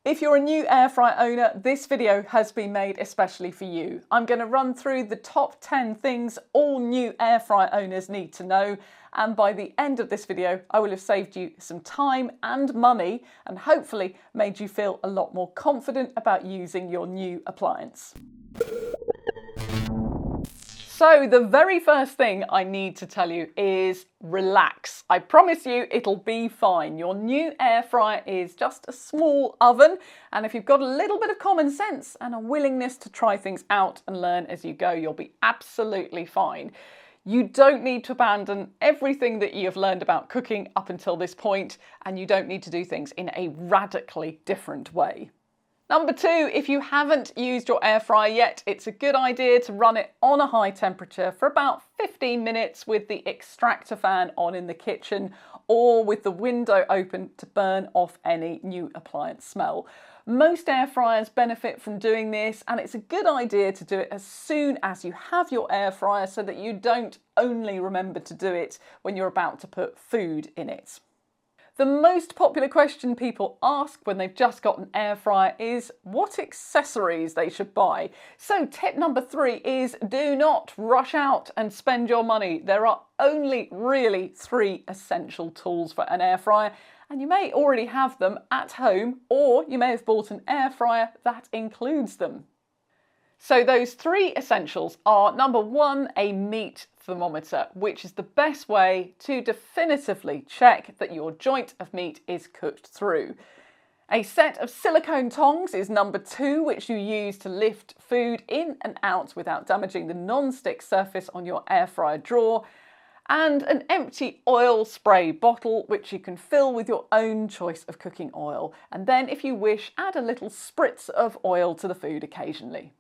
If you're a new air fryer owner, this video has been made especially for you. I'm going to run through the top 10 things all new air fryer owners need to know, and by the end of this video I will have saved you some time and money and hopefully made you feel a lot more confident about using your new appliance. So the very first thing I need to tell you is relax. I promise you it'll be fine. Your new air fryer is just a small oven, and if you've got a little bit of common sense and a willingness to try things out and learn as you go, you'll be absolutely fine. You don't need to abandon everything that you have learned about cooking up until this point, and you don't need to do things in a radically different way. Number two, if you haven't used your air fryer yet, it's a good idea to run it on a high temperature for about 15 minutes with the extractor fan on in the kitchen or with the window open to burn off any new appliance smell. Most air fryers benefit from doing this, and it's a good idea to do it as soon as you have your air fryer so that you don't only remember to do it when you're about to put food in it. The most popular question people ask when they've just got an air fryer is what accessories they should buy. So tip number 3 is do not rush out and spend your money. There are only really 3 essential tools for an air fryer, and you may already have them at home, or you may have bought an air fryer that includes them. So those 3 essentials are, number 1, a meat thermometer, which is the best way to definitively check that your joint of meat is cooked through. A set of silicone tongs is number 2, which you use to lift food in and out without damaging the non-stick surface on your air fryer drawer. And an empty oil spray bottle, which you can fill with your own choice of cooking oil. And then, if you wish, add a little spritz of oil to the food occasionally.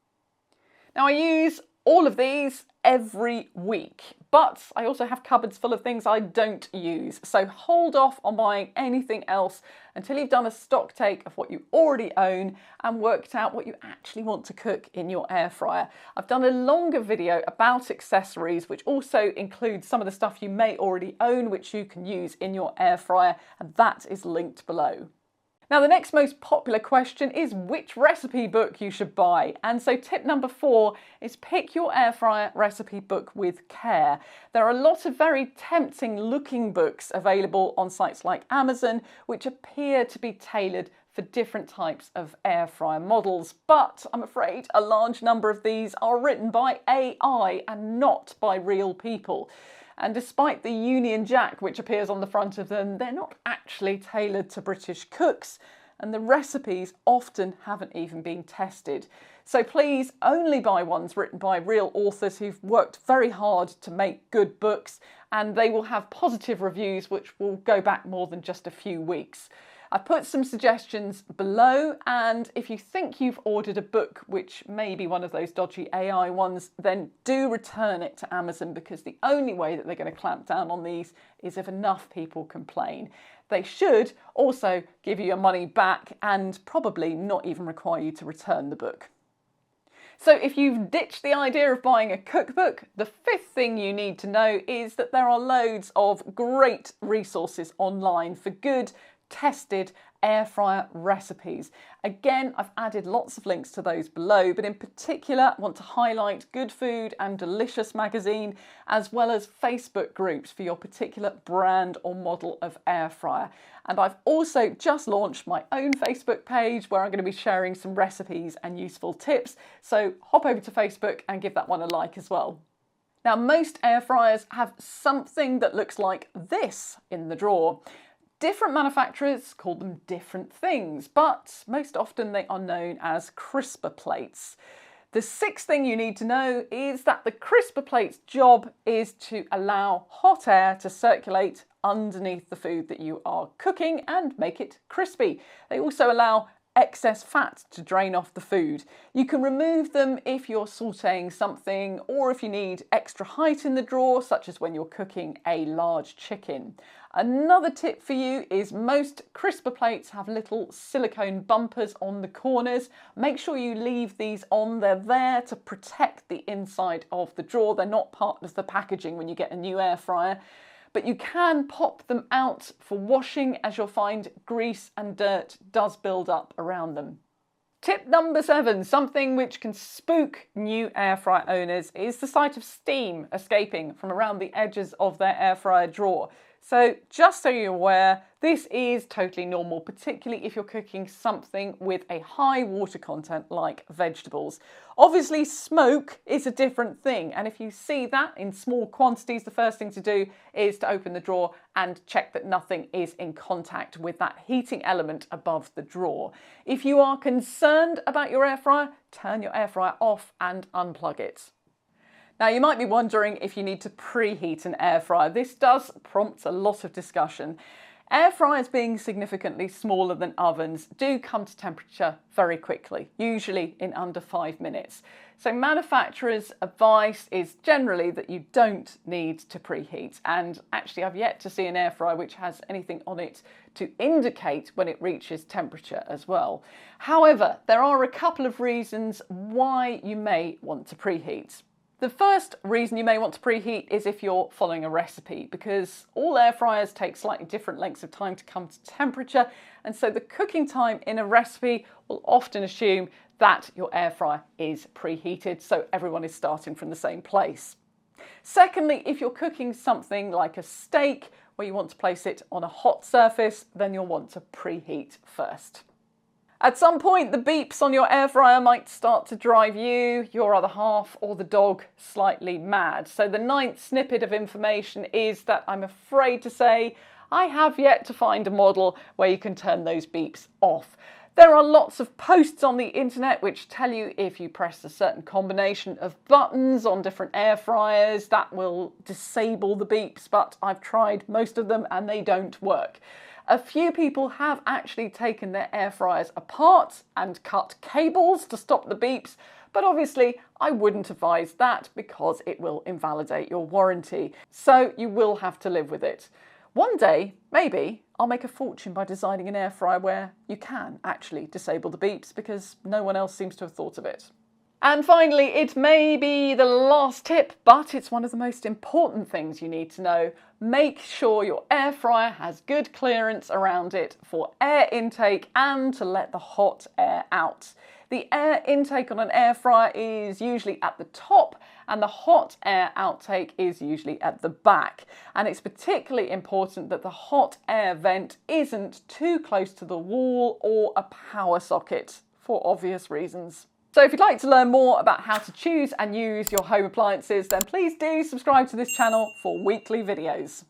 Now, I use all of these every week, but I also have cupboards full of things I don't use. So hold off on buying anything else until you've done a stock take of what you already own and worked out what you actually want to cook in your air fryer. I've done a longer video about accessories, which also includes some of the stuff you may already own, which you can use in your air fryer, and that is linked below. Now, the next most popular question is which recipe book you should buy. And so tip number 4 is pick your air fryer recipe book with care. There are a lot of very tempting looking books available on sites like Amazon, which appear to be tailored for different types of air fryer models. But I'm afraid a large number of these are written by AI and not by real people. And despite the Union Jack which appears on the front of them, they're not actually tailored to British cooks, and the recipes often haven't even been tested. So please only buy ones written by real authors who've worked very hard to make good books, and they will have positive reviews which will go back more than just a few weeks. I've put some suggestions below, and if you think you've ordered a book which may be one of those dodgy AI ones, then do return it to Amazon, because the only way that they're going to clamp down on these is if enough people complain. They should also give you your money back and probably not even require you to return the book. So if you've ditched the idea of buying a cookbook, the 5th thing you need to know is that there are loads of great resources online for good, tested air fryer recipes. Again, I've added lots of links to those below, but in particular I want to highlight Good Food and Delicious magazine, as well as Facebook groups for your particular brand or model of air fryer. And I've also just launched my own Facebook page where I'm going to be sharing some recipes and useful tips. So hop over to Facebook and give that one a like as well. Now, most air fryers have something that looks like this in the drawer. Different manufacturers call them different things, but most often they are known as crisper plates. The 6th thing you need to know is that the crisper plate's job is to allow hot air to circulate underneath the food that you are cooking and make it crispy. They also allow excess fat to drain off the food. You can remove them if you're sautéing something, or if you need extra height in the drawer, such as when you're cooking a large chicken. Another tip for you is most crisper plates have little silicone bumpers on the corners. Make sure you leave these on. They're there to protect the inside of the drawer. They're not part of the packaging when you get a new air fryer. but you can pop them out for washing, as you'll find grease and dirt does build up around them. Tip number 7, something which can spook new air fryer owners, is the sight of steam escaping from around the edges of their air fryer drawer. So just so you're aware, this is totally normal, particularly if you're cooking something with a high water content like vegetables. Obviously, smoke is a different thing, and if you see that in small quantities, the first thing to do is to open the drawer and check that nothing is in contact with that heating element above the drawer. If you are concerned about your air fryer, turn your air fryer off and unplug it. Now, you might be wondering if you need to preheat an air fryer. This does prompt a lot of discussion. Air fryers, being significantly smaller than ovens, do come to temperature very quickly, usually in under 5 minutes. So manufacturers' advice is generally that you don't need to preheat. And actually, I've yet to see an air fryer which has anything on it to indicate when it reaches temperature as well. However, there are a couple of reasons why you may want to preheat. The first reason you may want to preheat is if you're following a recipe, because all air fryers take slightly different lengths of time to come to temperature, and so the cooking time in a recipe will often assume that your air fryer is preheated, so everyone is starting from the same place. Secondly, if you're cooking something like a steak where you want to place it on a hot surface, then you'll want to preheat first. At some point, the beeps on your air fryer might start to drive you, your other half, or the dog slightly mad. So the 9th snippet of information is that I'm afraid to say I have yet to find a model where you can turn those beeps off. There are lots of posts on the internet which tell you if you press a certain combination of buttons on different air fryers, that will disable the beeps, but I've tried most of them and they don't work. A few people have actually taken their air fryers apart and cut cables to stop the beeps, but obviously I wouldn't advise that because it will invalidate your warranty. So you will have to live with it. One day, maybe, I'll make a fortune by designing an air fryer where you can actually disable the beeps because no one else seems to have thought of it. And finally, it may be the last tip, but it's one of the most important things you need to know. Make sure your air fryer has good clearance around it for air intake and to let the hot air out. The air intake on an air fryer is usually at the top and the hot air outtake is usually at the back. And it's particularly important that the hot air vent isn't too close to the wall or a power socket for obvious reasons. So if you'd like to learn more about how to choose and use your home appliances, then please do subscribe to this channel for weekly videos.